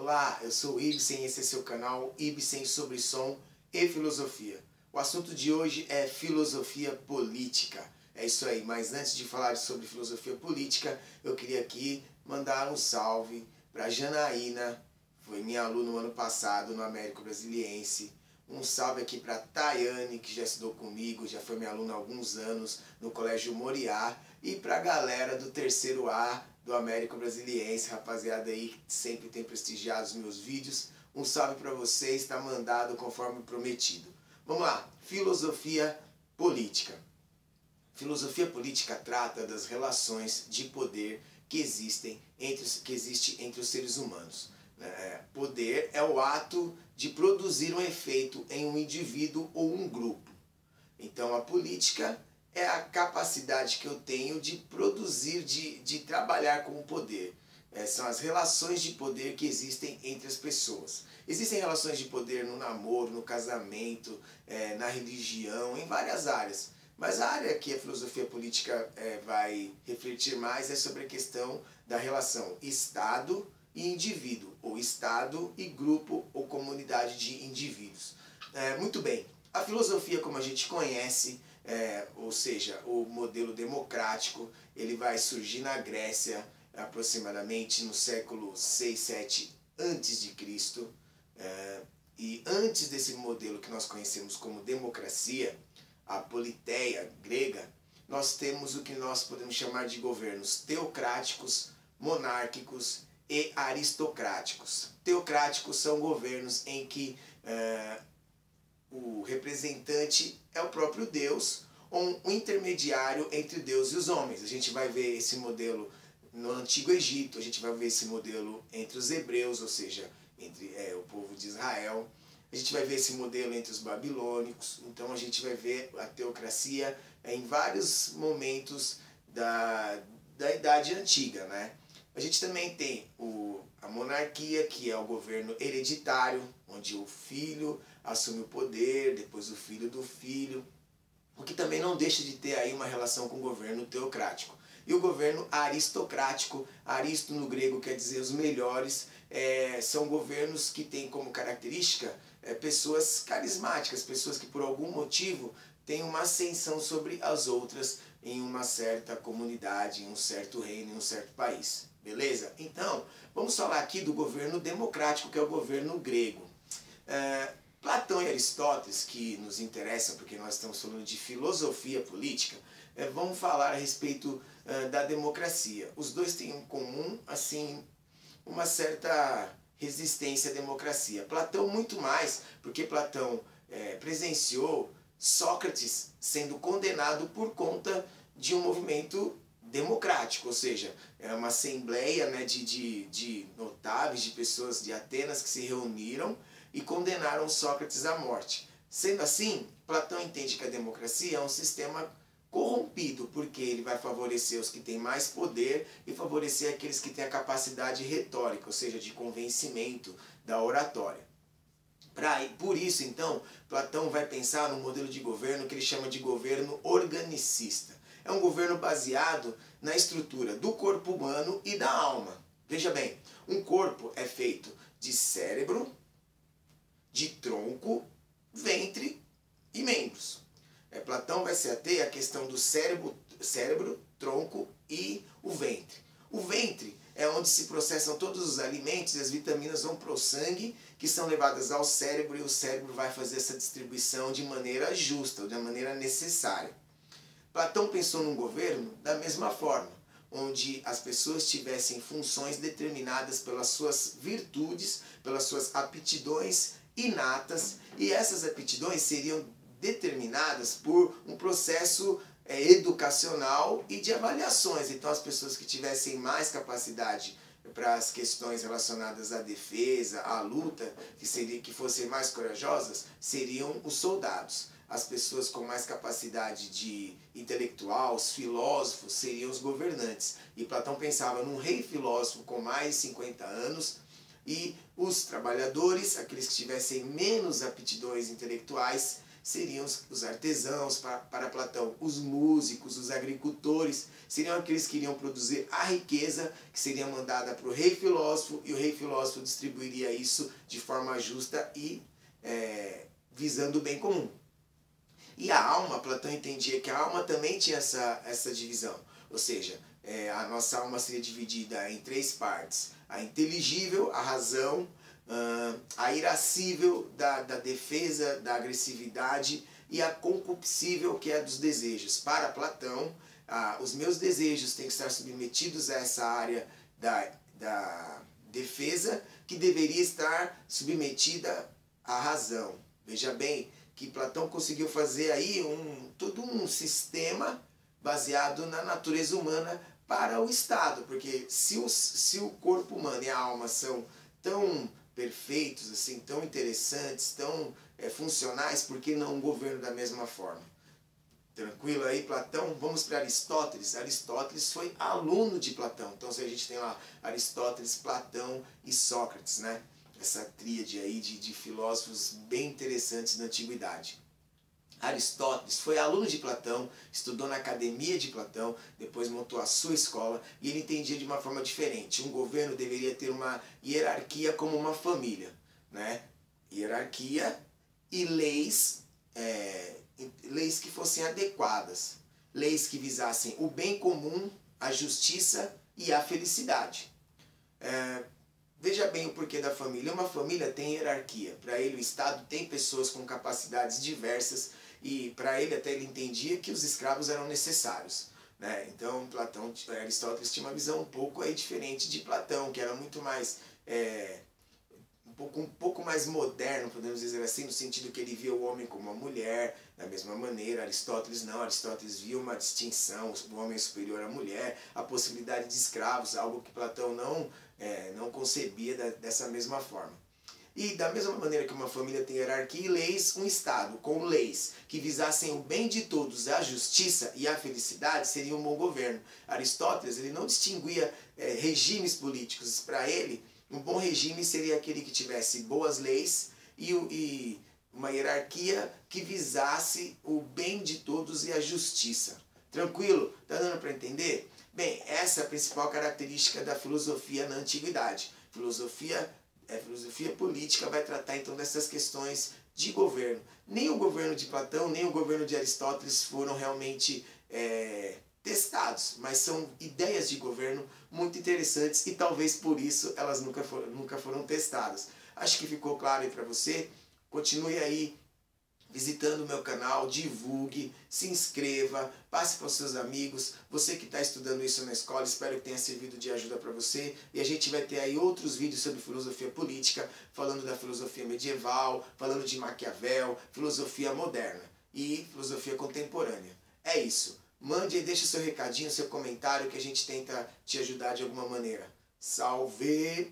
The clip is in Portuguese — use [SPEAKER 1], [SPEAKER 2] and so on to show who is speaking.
[SPEAKER 1] Olá, eu sou o Ibsen e esse é seu canal Ibsen sobre som e filosofia. O assunto de hoje é filosofia política. É isso aí, mas antes de falar sobre filosofia política, eu queria aqui mandar um salve para Janaína, foi minha aluna no ano passado no Américo Brasiliense. Um salve aqui para Tayane, que já estudou comigo, já foi minha aluna há alguns anos no Colégio Moriá. E para a galera do terceiro A do Américo Brasiliense, rapaziada aí que sempre tem prestigiado os meus vídeos. Um salve para vocês, está mandado conforme prometido. Vamos lá, filosofia política. Filosofia política trata das relações de poder que existe entre os seres humanos. Poder é o ato de produzir um efeito em um indivíduo ou um grupo. Então a política é a capacidade que eu tenho de produzir, de trabalhar com o poder. São as relações de poder que existem entre as pessoas. Existem relações de poder no namoro, no casamento, na religião, em várias áreas. Mas a área que a filosofia política vai refletir mais é sobre a questão da relação Estado e indivíduo, ou Estado e grupo ou comunidade de indivíduos. Muito bem, a filosofia como a gente conhece, ou seja, o modelo democrático, ele vai surgir na Grécia aproximadamente no século 6, 7 a.C. E antes desse modelo que nós conhecemos como democracia, a politeia grega, nós temos o que nós podemos chamar de governos teocráticos, monárquicos e aristocráticos. Teocráticos são governos em que o representante é o próprio Deus, ou um intermediário entre Deus e os homens. A gente vai ver esse modelo no Antigo Egito, a gente vai ver esse modelo entre os hebreus, ou seja, entre o povo de Israel. A gente vai ver esse modelo entre os babilônicos. Então a gente vai ver a teocracia em vários momentos da Idade Antiga, né? A gente também tem a monarquia, que é o governo hereditário, onde o filho assume o poder, depois o filho do filho, o que também não deixa de ter aí uma relação com o governo teocrático. E o governo aristocrático, aristo no grego quer dizer os melhores, são governos que têm como característica pessoas carismáticas, pessoas que por algum motivo têm uma ascensão sobre as outras em uma certa comunidade, em um certo reino, em um certo país. Beleza? Então, vamos falar aqui do governo democrático, que é o governo grego. Platão e Aristóteles, que nos interessam porque nós estamos falando de filosofia política, vão falar a respeito da democracia. Os dois têm em comum, assim, uma certa resistência à democracia. Platão muito mais, porque Platão presenciou Sócrates sendo condenado por conta de um movimento democrático, ou seja, é uma assembleia, né, de notáveis, de pessoas de Atenas que se reuniram e condenaram Sócrates à morte. Sendo assim, Platão entende que a democracia é um sistema corrompido, porque ele vai favorecer os que têm mais poder e favorecer aqueles que têm a capacidade retórica, ou seja, de convencimento da oratória. Por isso, então, Platão vai pensar num modelo de governo que ele chama de governo organicista. É um governo baseado na estrutura do corpo humano e da alma. Veja bem, um corpo é feito de cérebro, de tronco, ventre e membros. Platão vai se ater à questão do cérebro, tronco e o ventre. O ventre é onde se processam todos os alimentos e as vitaminas vão para o sangue, que são levadas ao cérebro, e o cérebro vai fazer essa distribuição de maneira justa, de maneira necessária. Platão pensou num governo da mesma forma, onde as pessoas tivessem funções determinadas pelas suas virtudes, pelas suas aptidões inatas, e essas aptidões seriam determinadas por um processo educacional e de avaliações. Então as pessoas que tivessem mais capacidade para as questões relacionadas à defesa, à luta, que fossem mais corajosas, seriam os soldados. As pessoas com mais capacidade de intelectual, os filósofos, seriam os governantes. E Platão pensava num rei filósofo com mais de 50 anos, e os trabalhadores, aqueles que tivessem menos aptidões intelectuais, seriam os artesãos, para Platão, os músicos, os agricultores, seriam aqueles que iriam produzir a riqueza que seria mandada para o rei filósofo, e o rei filósofo distribuiria isso de forma justa e visando o bem comum. E a alma, Platão entendia que a alma também tinha essa divisão, ou seja, a nossa alma seria dividida em 3 partes: a inteligível, a razão, a irascível, da defesa, da agressividade, e a concupiscível, que é a dos desejos. Para Platão, os meus desejos têm que estar submetidos a essa área da defesa, que deveria estar submetida à razão. Veja bem que Platão conseguiu fazer aí todo um sistema baseado na natureza humana para o Estado, porque se o corpo humano e a alma são tão perfeitos, assim, tão interessantes, tão funcionais, por que não um governo da mesma forma? Tranquilo aí, Platão? Vamos para Aristóteles. Aristóteles foi aluno de Platão. Então, se a gente tem lá Aristóteles, Platão e Sócrates, né? Essa tríade aí de filósofos bem interessantes na antiguidade. Aristóteles foi aluno de Platão, estudou na academia de Platão, depois montou a sua escola, e ele entendia de uma forma diferente. Um governo deveria ter uma hierarquia como uma família, né? Hierarquia e leis que fossem adequadas, leis que visassem o bem comum, a justiça e a felicidade. Veja bem o porquê da família. Uma família tem hierarquia. Para ele, o Estado tem pessoas com capacidades diversas, e para ele até ele entendia que os escravos eram necessários, né? Então Aristóteles tinha uma visão um pouco aí diferente de Platão, que era muito mais um pouco mais moderno, podemos dizer assim, no sentido que ele via o homem como uma mulher, da mesma maneira. Aristóteles não, Aristóteles via uma distinção, o homem superior à mulher, a possibilidade de escravos, algo que Platão não concebia dessa mesma forma. E da mesma maneira que uma família tem hierarquia e leis, um Estado com leis que visassem o bem de todos, a justiça e a felicidade, seria um bom governo. Aristóteles ele não distinguia regimes políticos. Para ele, um bom regime seria aquele que tivesse boas leis e uma hierarquia que visasse o bem de todos e a justiça. Tranquilo? Tá dando para entender? Bem, essa é a principal característica da filosofia na antiguidade. Filosofia política vai tratar então dessas questões de governo. Nem o governo de Platão, nem o governo de Aristóteles foram realmente testados, mas são ideias de governo muito interessantes e talvez por isso elas nunca foram testadas. Acho que ficou claro aí para você. Continue aí visitando o meu canal, divulgue, se inscreva, passe para os seus amigos. Você que está estudando isso na escola, espero que tenha servido de ajuda para você. E a gente vai ter aí outros vídeos sobre filosofia política, falando da filosofia medieval, falando de Maquiavel, filosofia moderna e filosofia contemporânea. É isso. Mande e deixe seu recadinho, seu comentário, que a gente tenta te ajudar de alguma maneira. Salve!